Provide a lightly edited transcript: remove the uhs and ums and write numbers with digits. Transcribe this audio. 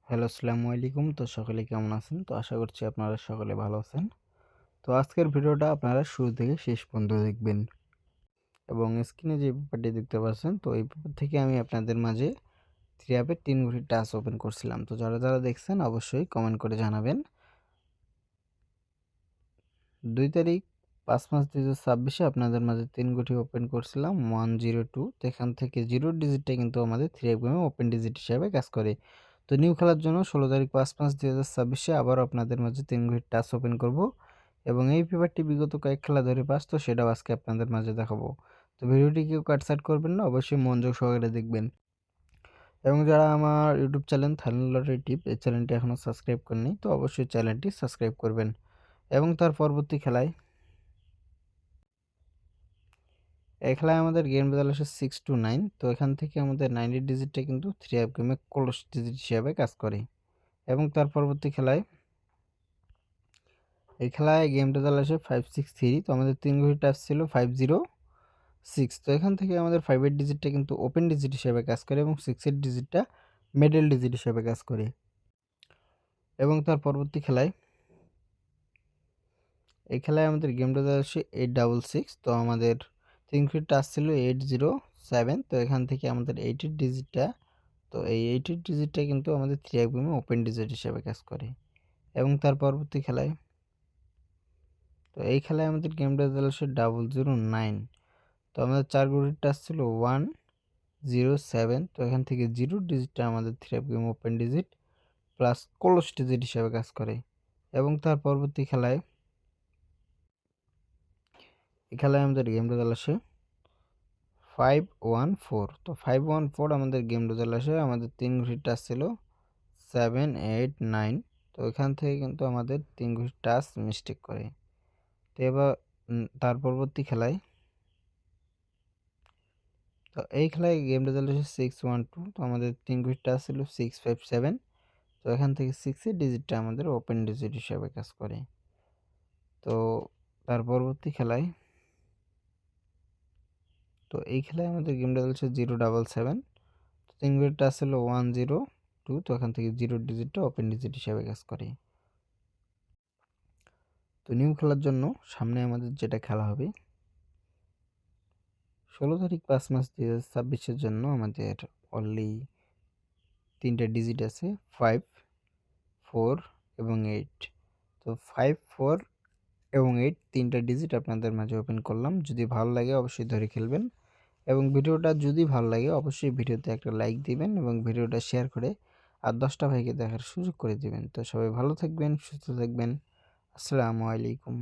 Hello, আসসালামু আলাইকুম। তো সকলে কেমন আছেন? তো আশা করছি আপনারা সকলে ভালো আছেন। তো আজকের ভিডিওটা আপনারা শুরু থেকে শেষ পর্যন্ত দেখবেন এবং স্ক্রিনে যে পেপারটি দেখতে পাচ্ছেন, তো এই পেপার থেকে আমি আপনাদের মাঝে 3 অ্যাপের 3 ঘড়ির টাস্ক ওপেন করছিলাম। তো যারা দেখছেন অবশ্যই কমেন্ট করে জানাবেন। 2 তারিখ ৫ মাস ২০২৬ আপনাদের মাঝে ৩ ঘড়ি ওপেন করছিলাম 102। তো এখান থেকে 0 ডিজিটটা কিন্তু আমাদের 3 অ্যাপ গেমে ওপেন ডিজিট হিসাবে কাজ করে। তো নিউ খেলার জন্য ১৬ তারিখ ৫ মাস ২০২৬ আবারও আপনাদের মাঝে ৩ ঘড়ির টাস্ক ওপেন করব এবং এই পেপারটি বিগত কয়েক খেলা ধরে পাস, তো সেটাও আজকে আপনাদের মাঝে দেখাবো। তো ভিডিওটি কেউ কাটছাঁট করবেন না, অবশ্যই মনোযোগ সহকারে দেখবেন। এবং যারা আমার ইউটিউব চ্যানেল থাইল্যান্ড লটারি টিপ এই চ্যানেলটি এখনও সাবস্ক্রাইব করেনি, তো অবশ্যই চ্যানেলটি সাবস্ক্রাইব করবেন। এবং তার পরবর্তী খেলায় এই খেলায় আমাদের গেম রেজাল্ট আসে 6 to 9। তো এখান থেকে আমাদের 90 ডিজিটটা কিন্তু 3 অ্যাপ গেমে ক্লোজ ডিজিট হিসাবে কাজ করে। এবং তার পরবর্তী খেলায় এই খেলায় গেম রেজাল্ট আসে 563। তো আমাদের 3 ঘড়ি টাচ ছিল 506। তো এখান থেকে আমাদের 5 এর ডিজিটটা কিন্তু ওপেন ডিজিট হিসেবে কাজ করে এবং 6 এর ডিজিটটা মিডল ডিজিট হিসেবে কাজ করে। এবং তার পরবর্তী খেলায় এই খেলায় আমাদের গেম রেজাল্ট আসে 866। তো আমাদের 3 ঘড়ি টাচ ছিল 807। তো এখান থেকে আমাদের 8 এর ডিজিটটা, তো এই 8 এর ডিজিটটা কিন্তু আমাদের 3 অ্যাপ গেমে ওপেন ডিজিট হিসেবে কাজ করে। এবং তার পরবর্তী খেলায় তো এই খেলায় আমাদের গেম রেজাল্ট আসে 009। তো আমাদের 4 ঘড়ির টাচ ছিল 107। তো এখান থেকে 0 ডিজিটটা আমাদের 3 app game open digit plus close digit হিসেবে কাজ করে। এবং তার পরবর্তী খেলায় এই খেলায় আমাদের গেম রেজাল্ট আসে 514। তো 514 আমাদের গেম রেজাল্ট আসে, আমাদের 3 ঘড়ির টাচ ছিল 789। তো এখান থেকে কিন্তু আমাদের 3 ঘড়ির টাচ মিস্টেক করে। তো এবার তার পরবর্তী খেলায় তো এই খেলায় গেম রেজাল্ট আসে 612। তো আমাদের 3 ঘড়ির টাচ ছিল 657। তো এখান থেকে 6 এর ডিজিটটা আমাদের ওপেন ডিজিট হিসাবে কাজ করে। তো তার পরবর্তী খেলায় তো এই খেলায় আমাদের গেম রেজাল্ট হচ্ছে 077। তো 3 ঘড়ির টাচ ছিল 102। তো এখান থেকে 0 ডিজিটটা ওপেন ডিজিট হিসাবে কাজ করে। তো নিউ খেলার জন্য সামনে আমাদের যেটা খেলা হবে 16 তারিখ 5 মাস 2026 জন্য আমাদের অনলি 3টা ডিজিট আছে 5, 4 এবং 8। তো 5, 4 এবং 8 3টা ডিজিট আপনাদের মাঝে ওপেন করলাম। যদি ভালো লাগে অবশ্যই ধরে খেলবেন এবং ভিডিওটা যদি ভালো লাগে অবশ্যই ভিডিওতে একটা লাইক দিবেন এবং ভিডিওটা শেয়ার করে আর 10টা ভাইকে দেখার সুযোগ করে দিবেন। তো সবাই ভালো থাকবেন, সুস্থ থাকবেন। আসসালামু আলাইকুম।